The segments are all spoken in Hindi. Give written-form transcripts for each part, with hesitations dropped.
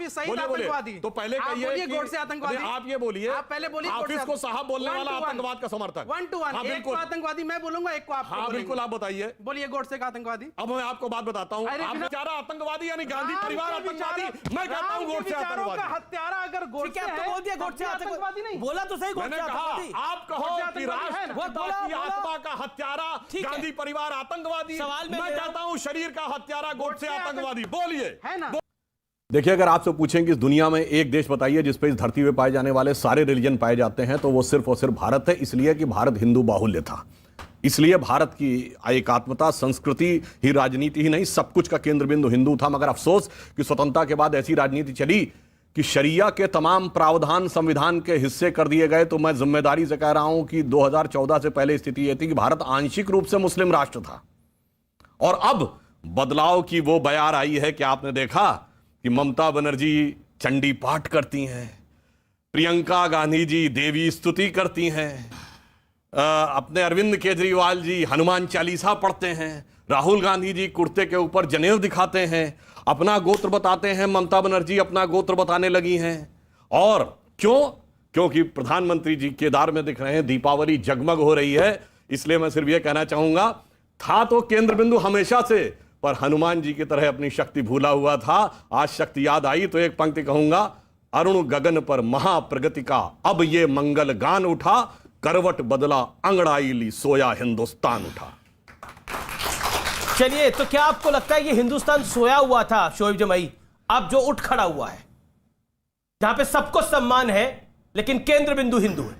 सही आतंकवादी। तो पहले कहिए गोडसे आतंकवादी। आप ये बोलिए, आप पहले बोलिए हाफिज को साहब बोलने वाला आतंकवाद का समर्थक। 1 to 1। एक को आतंकवादी मैं बोलूंगा, एक को आप। हाँ बिल्कुल, आप बताइए। बोलिए गोडसे का आतंकवादी। अब मैं आपको बात बताता हूँ, आप बेचारा आतंकवादी यानी गांधी परिवार आतंकवादी, मैं कहता हूँ गोडसे आतंकवादी। हत्यारा अगर गोडसे है तो बोल दिया गोडसे आतंकवादी नहीं बोला तो सही। मैंने कहा आप कहो कि राष्ट्रपिता की आत्मा का हत्यारा गांधी परिवार आतंकवादी, मैं कहता हूं शरीर का हत्यारा गोडसे आतंकवादी। बोलिए, है ना। देखिए, अगर आपसे पूछें कि इस दुनिया में एक देश बताइए जिस पे इस धरती पे पाए जाने वाले सारे रिलीजन पाए जाते हैं, तो वो सिर्फ और सिर्फ भारत है। इसलिए कि भारत हिंदू बाहुल्य था, इसलिए भारत की एकात्मता, संस्कृति ही, राजनीति ही नहीं, सब कुछ का केंद्र बिंदु हिंदू था। मगर अफसोस कि स्वतंत्रता के बाद ऐसी राजनीति चली कि शरिया के तमाम प्रावधान संविधान के हिस्से कर दिए गए। तो मैं जिम्मेदारी से कह रहा हूं कि 2014 से पहले स्थिति यह थी कि भारत आंशिक रूप से मुस्लिम राष्ट्र था, और अब बदलाव की वो बयार आई है कि आपने देखा कि ममता बनर्जी चंडी पाठ करती हैं, प्रियंका गांधी जी देवी स्तुति करती हैं, अपने अरविंद केजरीवाल जी हनुमान चालीसा पढ़ते हैं, राहुल गांधी जी कुर्ते के ऊपर जनेऊ दिखाते हैं, अपना गोत्र बताते हैं, ममता बनर्जी अपना गोत्र बताने लगी हैं। और क्योंकि प्रधानमंत्री जी केदार में दिख रहे हैं, दीपावली जगमग हो रही है। इसलिए मैं सिर्फ यह कहना चाहूंगा, था तो केंद्र बिंदु हमेशा से, पर हनुमान जी की तरह अपनी शक्ति भूला हुआ था। आज शक्ति याद आई तो एक पंक्ति कहूंगा, अरुण गगन पर महाप्रगति का अब ये मंगल गान उठा, करवट बदला अंगड़ाई ली सोया हिंदुस्तान उठा। चलिए, तो क्या आपको लगता है ये हिंदुस्तान सोया हुआ था शोएब जमाई, अब जो उठ खड़ा हुआ है, जहां पे सबको सम्मान है लेकिन केंद्र बिंदु हिंदू है?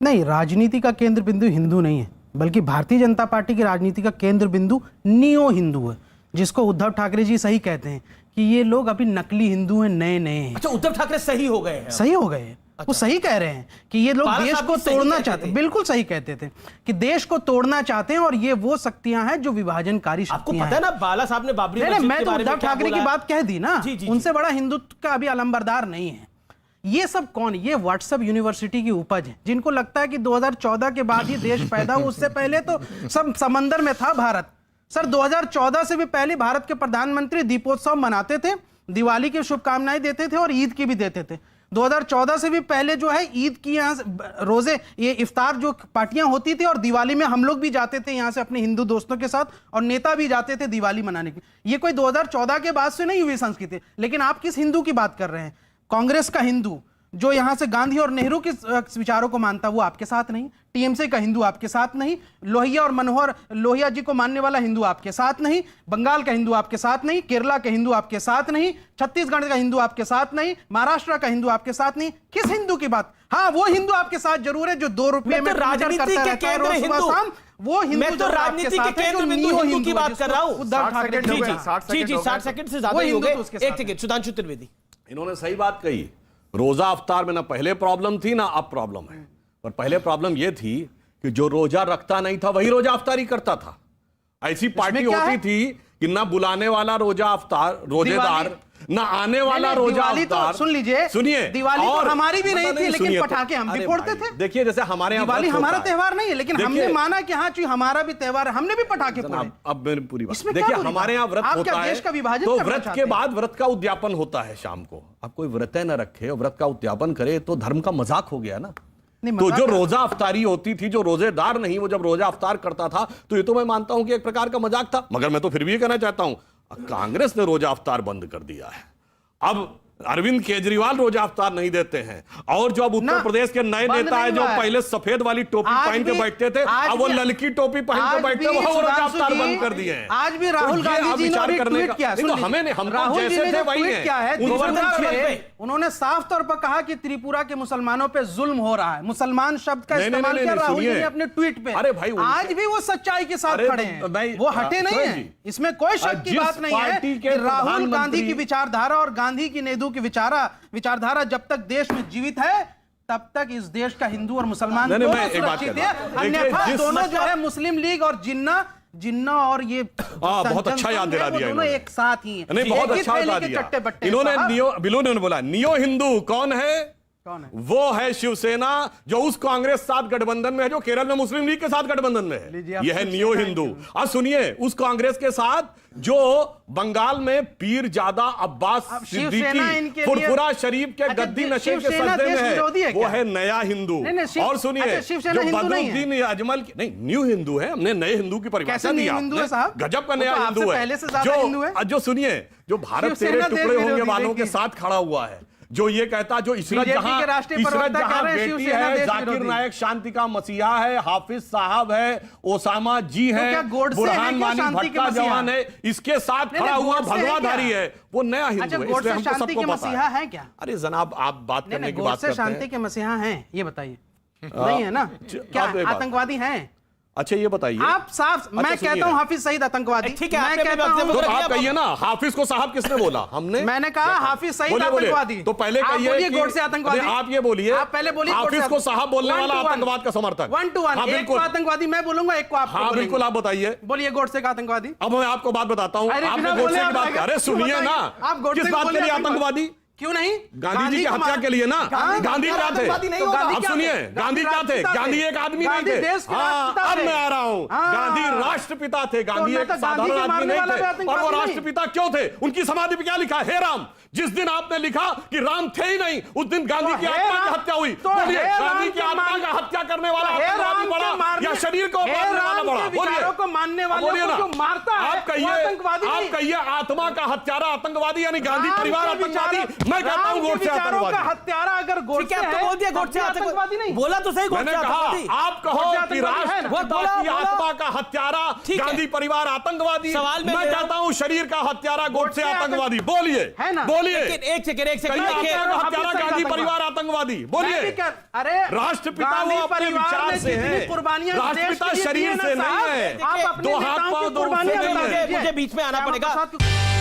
नहीं, राजनीति का केंद्र बिंदु हिंदू नहीं है, बल्कि भारतीय जनता पार्टी की राजनीति का केंद्र बिंदु नियो हिंदू है, जिसको उद्धव ठाकरे जी सही कहते हैं कि ये लोग अभी नकली हिंदू हैं, नए नए हैं। अच्छा, उद्धव ठाकरे सही हो गए हैं? सही हो गए हैं। अच्छा। वो सही कह रहे हैं कि ये लोग देश को तोड़ना चाहते हैं। बिल्कुल सही कहते थे कि देश को तोड़ना चाहते हैं, और ये वो शक्तियां हैं जो विभाजनकारी शक्तियां हैं। आपको पता है ना, बाला साहब ने बाबरी मस्जिद के मैं तो बारे में उद्धव ठाकरे की बात कह दी ना। उनसे बड़ा हिंदुत्व का अभी अलंबरदार नहीं है। ये सब कौन? ये व्हाट्सएप यूनिवर्सिटी की उपज है, जिनको लगता है कि 2014 के बाद ही देश पैदा हुआ, उससे पहले तो सब समंदर में था भारत। सर, 2014 से भी पहले भारत के प्रधानमंत्री दीपोत्सव मनाते थे, दिवाली की शुभकामनाएं देते थे और ईद की भी देते थे। 2014 से भी पहले जो है ईद की यहाँ रोजे, ये इफ्तार जो पार्टियां होती थी, और दिवाली में हम लोग भी जाते थे यहाँ से अपने हिंदू दोस्तों के साथ, और नेता भी जाते थे दिवाली मनाने की। ये कोई 2014 के बाद से नहीं हुई संस्कृति। लेकिन आप किस हिंदू की बात कर रहे हैं? कांग्रेस का हिंदू जो यहां से गांधी और नेहरू के विचारों को मानता, वो आपके साथ नहीं। टीएमसी का हिंदू आपके साथ नहीं। लोहिया और मनोहर लोहिया जी को मानने वाला हिंदू आपके साथ नहीं। बंगाल का हिंदू आपके साथ नहीं। केरला के हिंदू आपके साथ नहीं। छत्तीसगढ़ का हिंदू आपके साथ नहीं। महाराष्ट्र का हिंदू आपके साथ नहीं। किस हिंदू की बात? हाँ, वो हिंदू आपके साथ जरूर है जो 2 रुपए में राजनीति के केंद्र हिंदू, वो हिंदू। मैं तो राजनीति के केंद्र बिंदु हिंदू की बात कर रहा हूं। उद्धव ठाकरे जी 60 सेकंड से ज्यादा ही हो गए। एक सेकंड, सुधांशु त्रिवेदी। इन्होंने सही बात कही। रोजा अफ्तार में ना पहले प्रॉब्लम थी ना अब प्रॉब्लम है। पर पहले प्रॉब्लम यह थी कि जो रोजा रखता नहीं था वही रोजा अफ्तारी करता था। ऐसी पार्टी होती थी कि ना बुलाने वाला रोजा अफ्तार रोजेदार, ना आने वाला रोजा अफ्तार। सुन लीजिए, सुनिए, दिवाली तो हमारी भी नहीं थी, लेकिन पटाखे हम भी फोड़ते थे। देखिए, जैसे हमारे यहाँ दिवाली हमारा त्योहार नहीं है, लेकिन हमने माना कि हाँ हमारा भी त्योहार है, हमने भी पटाखे फोड़े। अब मेरी पूरी बात देखिए, हमारे यहाँ व्रत होता है तो व्रत के बाद व्रत का उद्यापन होता है शाम को। अब कोई व्रत न रखे और व्रत का उद्यापन करे तो धर्म का मजाक हो गया ना। तो जो रोजा अफ्तारी होती थी, जो रोजेदार नहीं, वो जब रोजा अफ्तार करता था, तो ये तो मैं मानता हूं कि एक प्रकार का मजाक था। मगर मैं तो फिर भी ये कहना चाहता हूं, कांग्रेस ने रोजा अफ्तार बंद कर दिया है। अब अरविंद केजरीवाल रोजा अफ्तार नहीं देते हैं, और जो अब उत्तर प्रदेश के नए नेता है जो पहले सफेद वाली टोपी पहन के बैठते थे, अब वो ललकी टोपी पहन के बैठते हैं, वो रोजा अफ्तार बंद कर दिए हैं। आज भी राहुल गांधी जी ने ट्वीट किया, हमें हम जैसे थे वही है। उन्होंने साफ तौर पर कहा कि त्रिपुरा के मुसलमानों पे जुल्म हो रहा है। मुसलमान शब्द का इस्तेमाल किया राहुल जी ने अपने ट्वीट पे। अरे भाई, आज भी वो सच्चाई के साथ खड़े हैं, वो हटे नहीं है। इसमें कोई शक की बात नहीं है कि राहुल गांधी की विचारधारा और गांधी की नेहरू की विचारधारा जब तक देश में जीवित है, तब तक इस देश का हिंदू और मुसलमान दोनों सुरक्षित है। अन्यथा दोनों जो है मुस्लिम लीग और जिन्ना और ये बहुत अच्छा याद दिला दिया, दोनों एक साथ ही हैं। नहीं, बहुत अच्छा याद दिया इन्होंने। बिलो ने बोला नियो हिंदू कौन है? कौन है? वो है शिवसेना, जो उस कांग्रेस साथ गठबंधन में है जो केरल में मुस्लिम लीग के साथ गठबंधन में लीजिए, है। आप यह है नियो शिवसेना हिंदू। क्यों? अब सुनिए, उस कांग्रेस के साथ जो बंगाल में पीर जादा अब्बास अब शिवसेना सिद्दीकी इनके लिए- फुरफुरा शरीफ के अच्छा, गद्दी नशे के शिवसेना सदे में देश विरोधी है है, वो क्या? है नया हिंदू। नहीं, नहीं, और सुनिए, अच्छा, शिवसेना जो हिंदू नहीं है। बदरुद्दीन अजमल की, नहीं, न्यू हिंदू है। हमने नए हिंदू की परिभाषा कैसे दी न्यू हिंदू है आपने। साहब? गजब का वो नया तो हिंदू आपसे है। पहले से ज्यादा हिंदू है। जो सुनिए, जो भारत तेरे शिवसेना टुकड़े देश होंगे विरोधी, वालों के देखिए। साथ खड़ा हुआ है, जो ये कहता, जो इशरत बीजेपी जहां के राष्ट्रीय इशरत प्रवक्ता कह जहां रहे हैं, बेटी शिवसेना है, देश जाकिर विरोधी। नायक शांति का मसीहा है, हाफिज साहब है, ओसामा जी तो है, क्या गोडसे है बुरहान क्या वानी शांति के भट्टा मसीहा? जवान है, इसके साथ नहीं, खड़ा नहीं, हुआ गोडसे है भगवाधारी क्या? है, वो नया हिंदू अच्छा, है। गोडसे इसलिए हमको शांति सबको के पता मसीहा है क्या? अरे जनाब, आप बात करने की बात गोडसे करते शांति हैं। के मसीहा हैं, ये बताइए। नहीं है ना? क्या आप एक बात- आतंकवादी हैं? अच्छा, ये बताइए, आप साफ, मैं सुनिए। कहता हूं हाफिज सईद आतंकवादी। ठीक है, मैं आपने कहता भी वक्त हूं, तो आप कहिए ना, हाफिज को साहब किसने बोला? हमने। मैंने कहा हाफिज सईद बोलिए, बोलिए। आतंकवादी। तो पहले आप कहिए बोलिए कि- गोडसे आतंकवादी। अरे आप ये बोलिए, आप पहले बोलिए हाफिज गोडसे को साहब बोलने One वाला to one। आतंकवाद का समर्थक। 1 to 1, हाँ, एक को बिल्कुल। आतंकवादी मैं बोलूंगा, एक को आप हाँ, बिल्कुल, आप बताइए। बोलिए गोडसे का आतंकवादी। अब मैं आपको बात बताता हूं। अरे आपने बिना गोडसे बोले की आप बात, बताइए। अरे क्यों सुनिए बताइए? ना, आप गोडसे किस को बात बोले के लिए आतंकवादी? आतंकवादी? क्यों नहीं? गांधी जी की को हत्या मार- के लिए ना। हाँ, गांधी क्या थे? आतंकवादी नहीं तो होगा। गांधी अब क्या सुनिए, थे? गांधी क्या थे? राष्ट्रपिता गांधी एक आदमी नहीं गांधी थे। देश के हाँ, राष्ट्रपिता अब थे। मैं आ रहा हूँ। हाँ। गांधी राष्ट्रपिता थे। गांधी मैं एक तो गांधी साधारण के आदमी मारने नहीं वाला भी थे। और आतंकवादी वो नहीं। राष्ट्रपिता क्यों थे? उनकी समाधि पे क्या लिखा है? हे राम। जिस दिन आपने लिखा कि राम थे ही नहीं, उस दिन गांधी तो की हे आत्मा राम- की हत्या हुई। तो बोलिए, हे राम गांधी की के आत्मा मान- का हत्या करने वाला हे आतंकवादी राम के बड़ा मारने- या शरीर को हे मारने वाला राम बड़ा? के विचारों को मानने वालों बोलिए को ना। जो मारता है, आप वो कहिए, आतंकवादी नहीं। आप कहिए आत्मा का हत्यारा आतंकवादी, यानी गांधी राम परिवार के आतंकवादी। विचारों- मैं कहता राम हूं के गोडसे विचारों का आतंकवादी। हत्यारा अगर ठीक गोडसे है, आप है, तो बोल दिया तब गोडसे भी आतंकवादी नहीं। बोला तो सही, मैंने गोडसे कहा, आतंकवादी। आप कहो गोडसे कि आतंकवादी है ना? राष्ट्रपिता बोला, की बोला। आत्मा का हत्यारा ठीक है। गांधी परिवार आतंकवादी। सवाल मैं मैं ले रहा कहता हूं शरीर का हत्यारा गोडसे गोडसे आतंकवादी। बोलिए, है ना? बोलिए। लेकिन एक सेकंड कहिए मैं आत्मा कह रहा का हूं, हत्यारा हाफिज सईद गांधी आतंकवादी। परिवार आतंकवादी। मैं बोलिए। भी अरे राष्ट्रपिता गांधी वो अपने परिवार विचार ने से जितनी है। कुर्बानियां देश राष्ट्रपिता के लिए शरीर दी है ना से नहीं साहब, है। आप अपने दो हाथ नेताओं पांव की दो कुर्बानियां उससे नहीं बता है। दीजिए। मुझे बीच में आना श्यामा पड़ेगा। प्रसाद की-